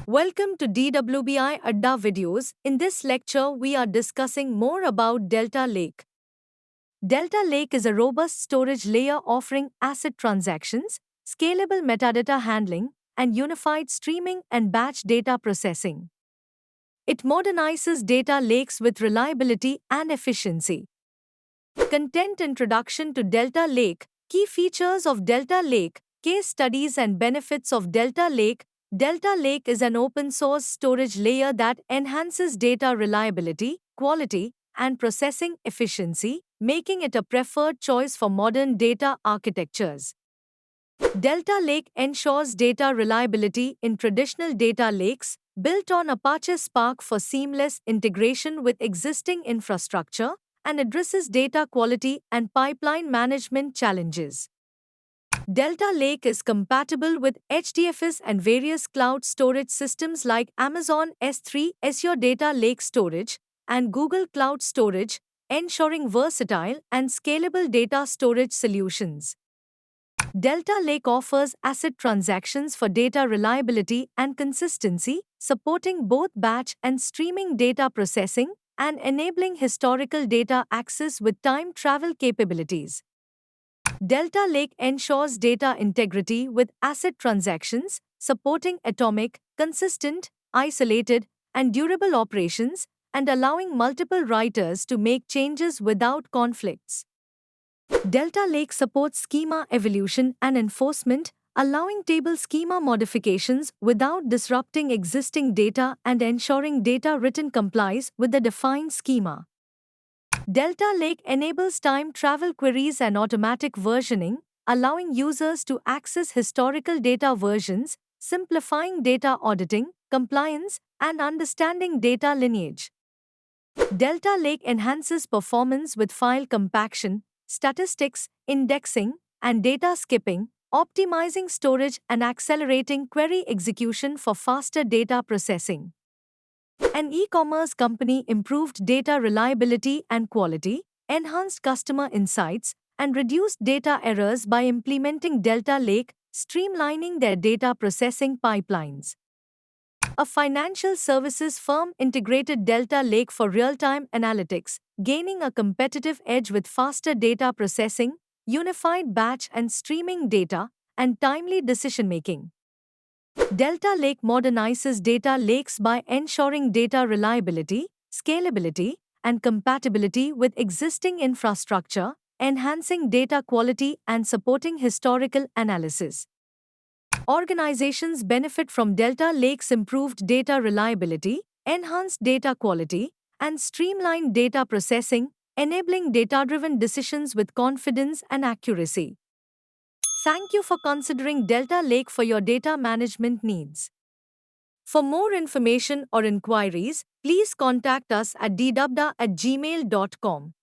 Welcome to DWBI Adda videos. In this lecture, we are discussing more about Delta Lake. Delta Lake is a robust storage layer offering ACID transactions, scalable metadata handling, and unified streaming and batch data processing. It modernizes data lakes with reliability and efficiency. Content introduction to Delta Lake, key features of Delta Lake, case studies and benefits of Delta Lake. Delta Lake is an open source storage layer that enhances data reliability, quality, and processing efficiency, making it a preferred choice for modern data architectures. Delta Lake ensures data reliability in traditional data lakes, built on Apache Spark for seamless integration with existing infrastructure, and addresses data quality and pipeline management challenges. Delta Lake is compatible with HDFS and various cloud storage systems like Amazon S3, Azure Data Lake Storage, and Google Cloud Storage, ensuring versatile and scalable data storage solutions. Delta Lake offers ACID transactions for data reliability and consistency, supporting both batch and streaming data processing and enabling historical data access with time travel capabilities. Delta Lake ensures data integrity with ACID transactions, supporting atomic, consistent, isolated, and durable operations, and allowing multiple writers to make changes without conflicts. Delta Lake supports schema evolution and enforcement, allowing table schema modifications without disrupting existing data and ensuring data written complies with the defined schema. Delta Lake enables time travel queries and automatic versioning, allowing users to access historical data versions, simplifying data auditing, compliance, and understanding data lineage. Delta Lake enhances performance with file compaction, statistics, indexing, and data skipping, optimizing storage and accelerating query execution for faster data processing. An e-commerce company improved data reliability and quality, enhanced customer insights, and reduced data errors by implementing Delta Lake, streamlining their data processing pipelines. A financial services firm integrated Delta Lake for real-time analytics, gaining a competitive edge with faster data processing, unified batch and streaming data, and timely decision-making. Delta Lake modernizes data lakes by ensuring data reliability, scalability, and compatibility with existing infrastructure, enhancing data quality and supporting historical analysis. Organizations benefit from Delta Lake's improved data reliability, enhanced data quality, and streamlined data processing, enabling data-driven decisions with confidence and accuracy. Thank you for considering Delta Lake for your data management needs. For more information or inquiries, please contact us at dwbda@gmail.com.